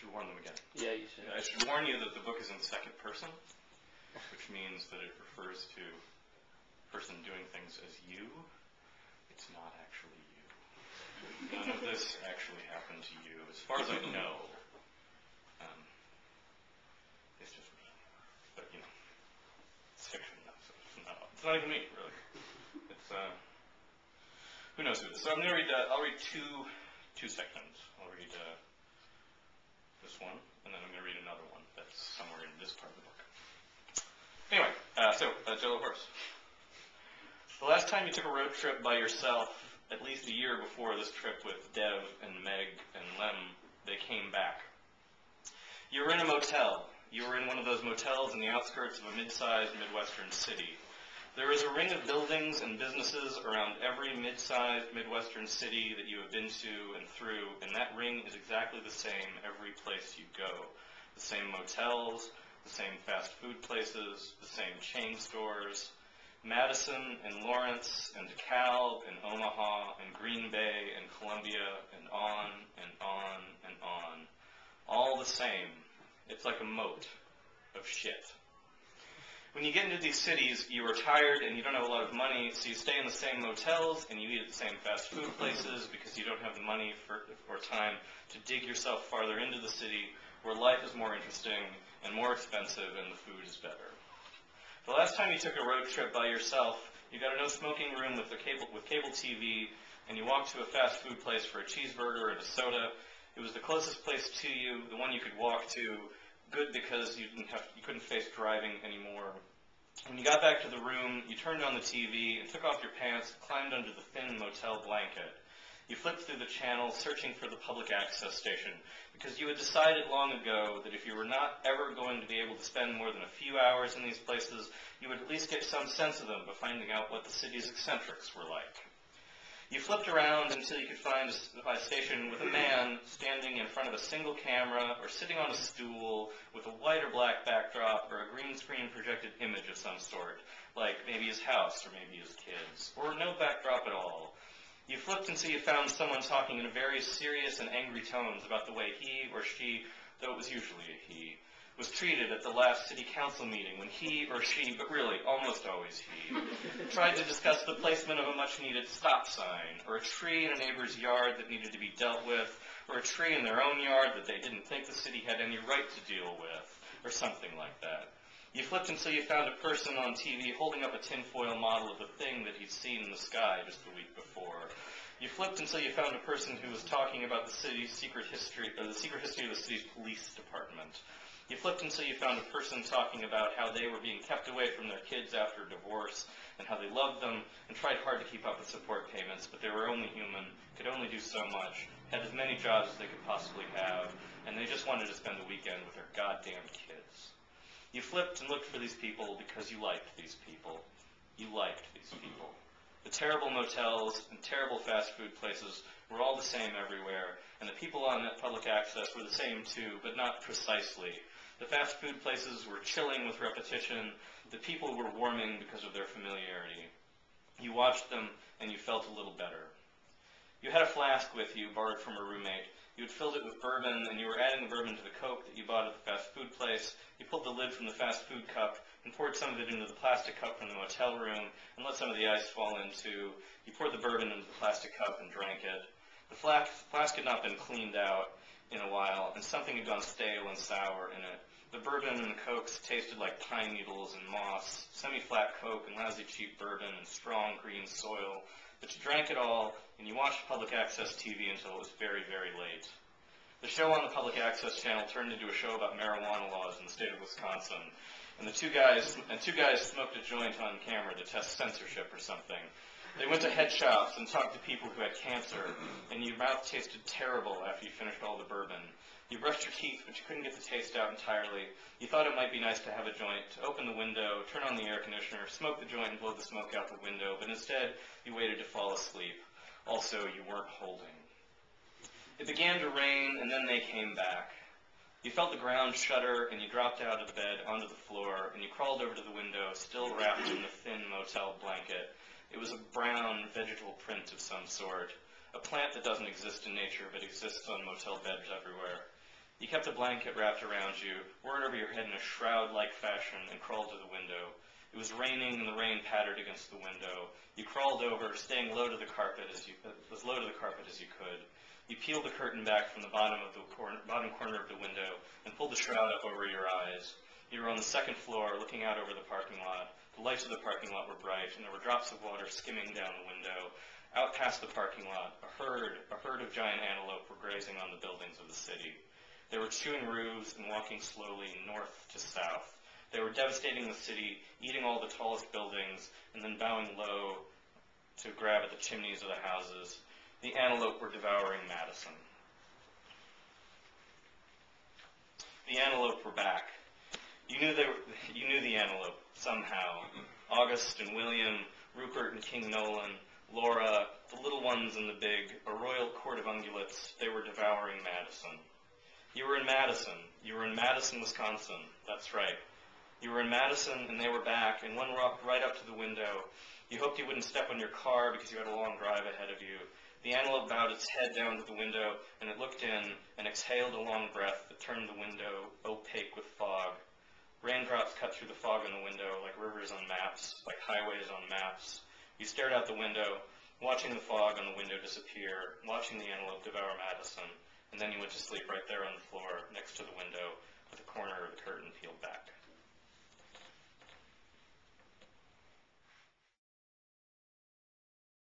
should warn them again. Yeah, you should. I should warn you that the book is in second person, which means that it refers to the person doing things as you. It's not actually you. None of this actually happened to you, as far as I know. It's just me. But, you know, it's fiction. So no, it's not even me, really. It's, who knows who it is. So I'm going to read, I'll read two sections. I'll read this one, and then I'm going to read another one that's somewhere in this part of the book. Anyway, Jello horse. The last time you took a road trip by yourself, at least a year before this trip with Dev and Meg and Lem, they came back. You were in a motel. You were in one of those motels in the outskirts of a mid-sized Midwestern city. There is a ring of buildings and businesses around every mid-sized Midwestern city that you have been to and through, and that ring is exactly the same every place you go. The same motels, the same fast food places, the same chain stores. Madison and Lawrence and DeKalb and Omaha and Green Bay and Columbia and on and on and on. All the same. It's like a moat of shit. When you get into these cities, you are tired and you don't have a lot of money, so you stay in the same motels and you eat at the same fast food places because you don't have the money or time to dig yourself farther into the city where life is more interesting and more expensive and the food is better. The last time you took a road trip by yourself, you got a no-smoking room with cable TV, and you walked to a fast food place for a cheeseburger and a soda. It was the closest place to you, the one you could walk to. Good because you couldn't face driving anymore. When you got back to the room, you turned on the TV and took off your pants and climbed under the thin motel blanket. You flipped through the channel, searching for the public access station, because you had decided long ago that if you were not ever going to be able to spend more than a few hours in these places, you would at least get some sense of them by finding out what the city's eccentrics were like. You flipped around until you could find a station with a man standing in front of a single camera or sitting on a stool with a white or black backdrop or a green screen projected image of some sort, like maybe his house or maybe his kids, or no backdrop at all. You flipped until you found someone talking in very serious and angry tones about the way he or she, though it was usually a he, was treated at the last city council meeting when he or she, but really almost always he, tried to discuss the placement of a much-needed stop sign, or a tree in a neighbor's yard that needed to be dealt with, or a tree in their own yard that they didn't think the city had any right to deal with, or something like that. You flipped until you found a person on TV holding up a tinfoil model of the thing that he'd seen in the sky just the week before. You flipped until you found a person who was talking about the city's secret history, or the secret history of the city's police department. You flipped until you found a person talking about how they were being kept away from their kids after divorce and how they loved them and tried hard to keep up with support payments, but they were only human, could only do so much, had as many jobs as they could possibly have, and they just wanted to spend the weekend with their goddamn kids. You flipped and looked for these people because you liked these people. You liked these people. The terrible motels and terrible fast food places were all the same everywhere, and the people on that public access were the same too, but not precisely. The fast food places were chilling with repetition. The people were warming because of their familiarity. You watched them, and you felt a little better. You had a flask with you, borrowed from a roommate. You had filled it with bourbon, and you were adding the bourbon to the Coke that you bought at the fast food place. You pulled the lid from the fast food cup and poured some of it into the plastic cup from the motel room and let some of the ice fall into. You poured the bourbon into the plastic cup and drank it. The flask had not been cleaned out in a while, and something had gone stale and sour in it. The bourbon and the Cokes tasted like pine needles and moss, semi-flat Coke and lousy cheap bourbon and strong green soil. But you drank it all, and you watched public access TV until it was very, very late. The show on the public access channel turned into a show about marijuana laws in the state of Wisconsin, and two guys smoked a joint on camera to test censorship or something. They went to head shops and talked to people who had cancer, and your mouth tasted terrible after you finished all the bourbon. You brushed your teeth, but you couldn't get the taste out entirely. You thought it might be nice to have a joint, to open the window, turn on the air conditioner, smoke the joint and blow the smoke out the window, but instead you waited to fall asleep. Also, you weren't holding. It began to rain, and then they came back. You felt the ground shudder, and you dropped out of the bed onto the floor, and you crawled over to the window, still wrapped in the thin motel blanket. It was a brown vegetal print of some sort, a plant that doesn't exist in nature but exists on motel beds everywhere. You kept a blanket wrapped around you, wore it over your head in a shroud-like fashion, and crawled to the window. It was raining, and the rain pattered against the window. You crawled over, staying low to the carpet as low to the carpet as you could. You peeled the curtain back from the bottom corner of the window and pulled the shroud up over your eyes. You were on the second floor, looking out over the parking lot. The lights of the parking lot were bright, and there were drops of water skimming down the window. Out past the parking lot, a herd of giant antelope were grazing on the buildings of the city. They were chewing roofs and walking slowly north to south. They were devastating the city, eating all the tallest buildings, and then bowing low to grab at the chimneys of the houses. The antelope were devouring Madison. The antelope were back. You knew the antelope somehow. August and William, Rupert and King Nolan, Laura, the little ones and the big, a royal court of ungulates, they were devouring Madison. You were in Madison. You were in Madison, Wisconsin. That's right. You were in Madison, and they were back, and one walked right up to the window. You hoped you wouldn't step on your car because you had a long drive ahead of you. The antelope bowed its head down to the window, and it looked in and exhaled a long breath that turned the window opaque with fog. Raindrops cut through the fog in the window like rivers on maps, like highways on maps. You stared out the window, watching the fog on the window disappear, watching the antelope devour Madison, and then you went to sleep right there on the floor next to the window with a corner of the curtain peeled back.